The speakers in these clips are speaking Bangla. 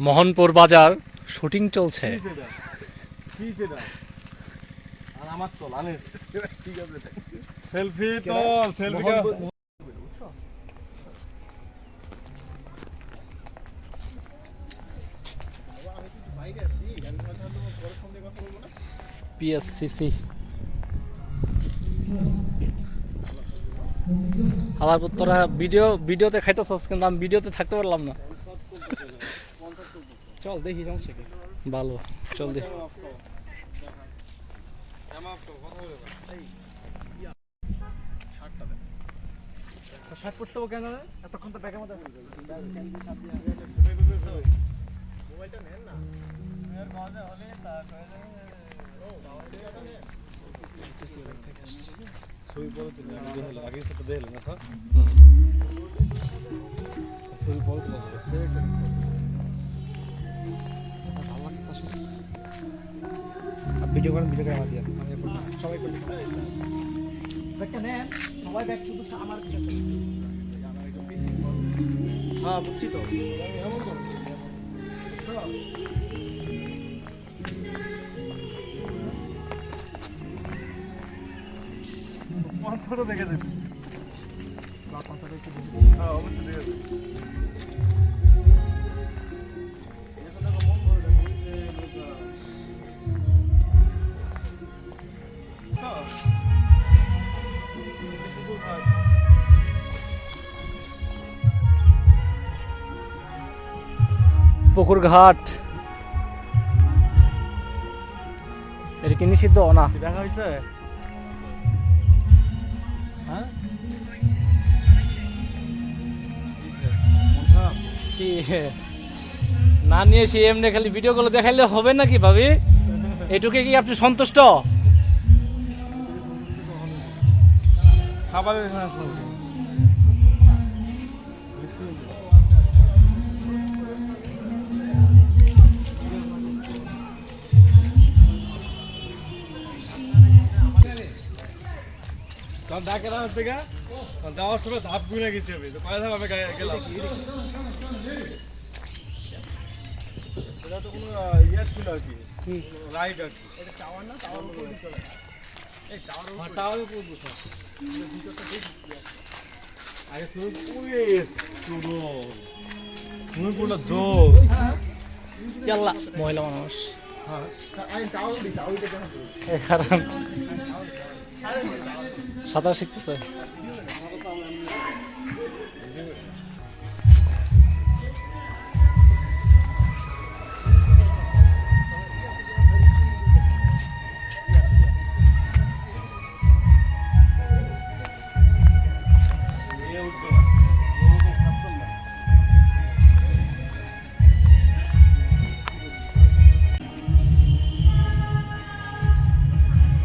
মোহনপুর বাজার শুটিং চলছে। সেলফি তো সেলফি পিএসসিসি আবার তোরা ভিডিওতে খাইতেছস, কিন্তু আমি ভিডিওতে থাকতে পারলাম না। চল দেখি সমস্যা কি। ভালো, চল দেখি। শার্ট পরতে হবে কেন? এতক্ষণ তো ব্যাগের মধ্যে মোবাইলটা নেন না। ছবি পরে তুলে আগে তো দেখলেন না স্যার? ছবি পরে তুলে ভিডিও করেন, ভিডিও করে আমার দিয়ে সবাই করে ব্যাগটা নেন, সবাই ব্যাগ শুধু আমার হ্যাঁ বুঝছি তো এমন করো পঞ্চটা দেখে দেবে। হ্যাঁ অবশ্যই দেখে দেবে। পুকুর ঘাট এটা কি নিষিদ্ধ না? দেখা হয়েছে হ্যাঁ কি না নিয়ে এসে এমনি খালি ভিডিওগুলো দেখাইলে হবে নাকি ভাবি? এটুকে কি আপনি সন্তুষ্ট? খাবার ডাকে না হচ্ছে গা যাওয়ার সময় ধাপ ঘুরে গেছি আমি তো কয় ধাপ আমি গেলাম। এটা তো কোনো ইয়ে ছিল আর কি, রাইড আর কি। এটা টাওয়ার না, টাওয়ার উপর চলে এই টাওয়ার উপর বসে ভিতরটা দেখি আগে সুইমিং পুলটা জোর ইয়াল্লা মহিলা মানুষ হ্যাঁ কারণ সাঁতার শিখতেছে।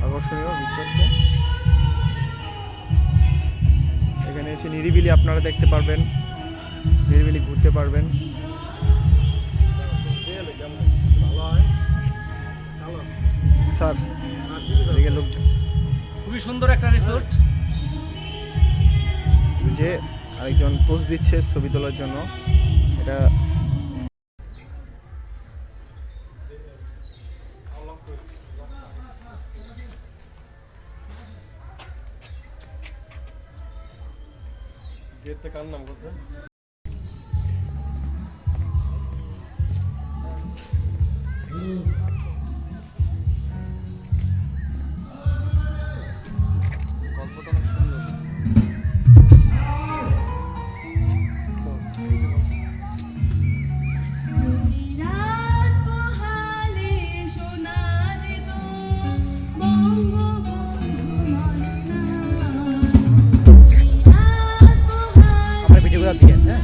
আকর্ষণীয় রিসোর্টে এখানে এসে নিরিবিলি আপনারা দেখতে পারবেন, নিরিবিলি ঘুরতে পারবেন। স্যার এদিকে লোক খুবই সুন্দর একটা রিসোর্ট। যে আরেকজন পোজ দিচ্ছে ছবি তোলার জন্য। এটা গেটটা কার নাম করছে? গল্পটা অনেক সুন্দর। আমরা ভিডিওগুলো দিয়ে হ্যাঁ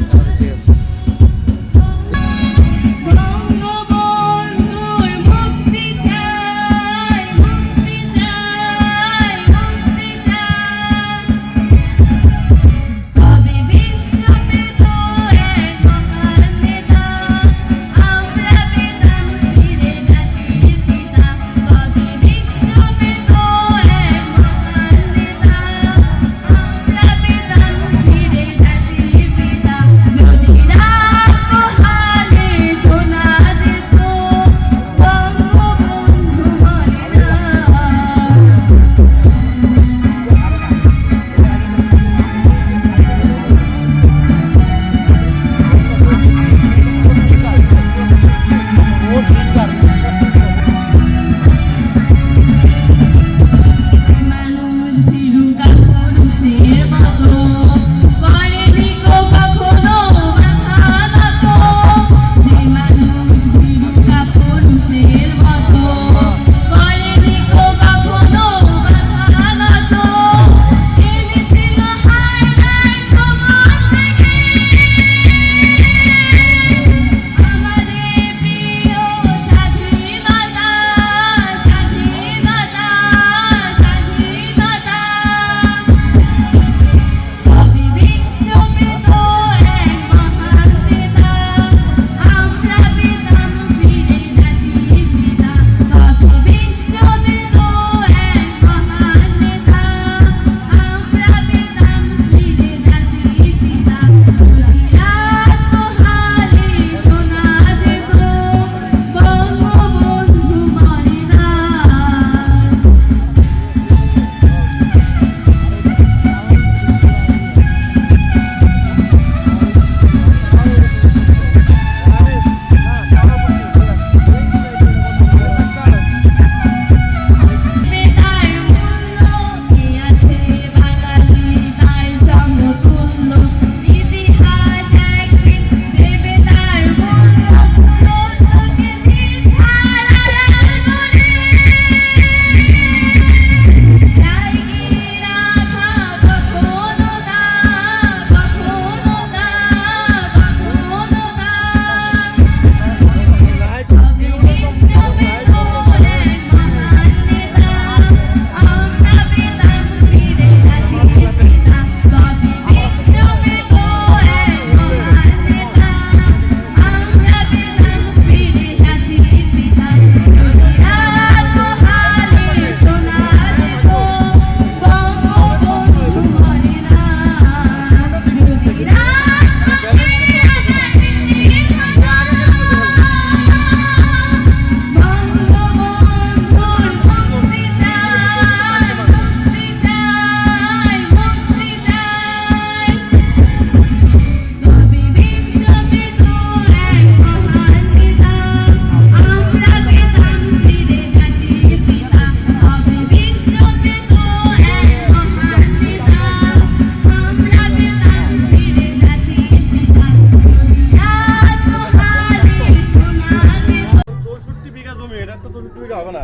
হবে না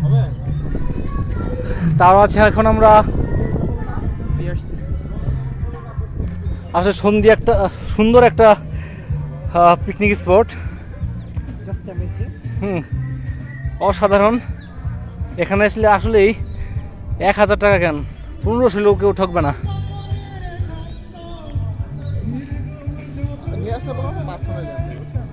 হবে তাও আছে এখন আমরা আসলে সন্ধি একটা সুন্দর একটা পিকনিক স্পট। Just amazing. অসাধারণ। এখানে আসলে আসলেই 1000 টাকা কেন 1500 লোক কেউ ঠকবে না। নিয়ে আসলে বলো পার্সোনাল যাবে, বুঝছেন?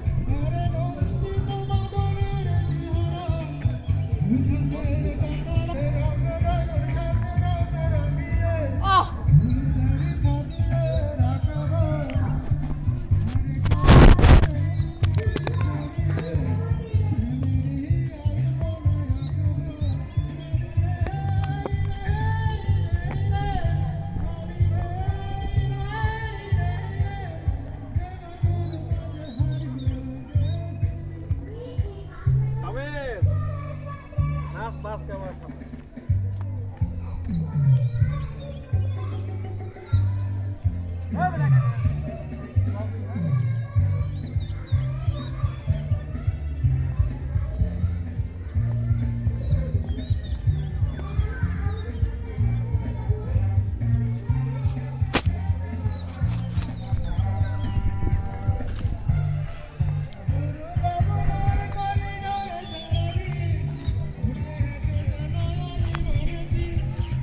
আবের নাচ নাচ ক্যামেরা সামনে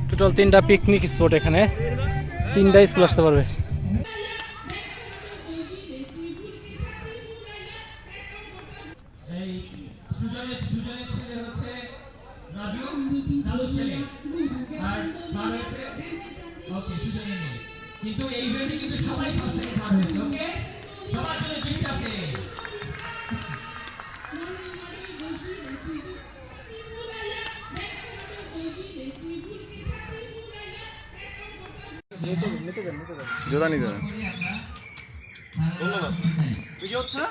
টোটাল 3টা পিকনিক স্পট এখানে, 3টা স্কুল আসতে পারবে। এই সুজনের ছেলে হচ্ছে রাজু, লালুর ছেলে, আর বার হয়েছে ওকে সুজনের মেয়ে। কিন্তু এই ইভেন্টে কিন্তু সবাই ফার্স্ট সেকেন্ড থার্ড হয়েছে। ওকে, সবার জন্য গিফট আছে। জোড়া নিতে ধন্যবাদ। ভিডিও হচ্ছে না?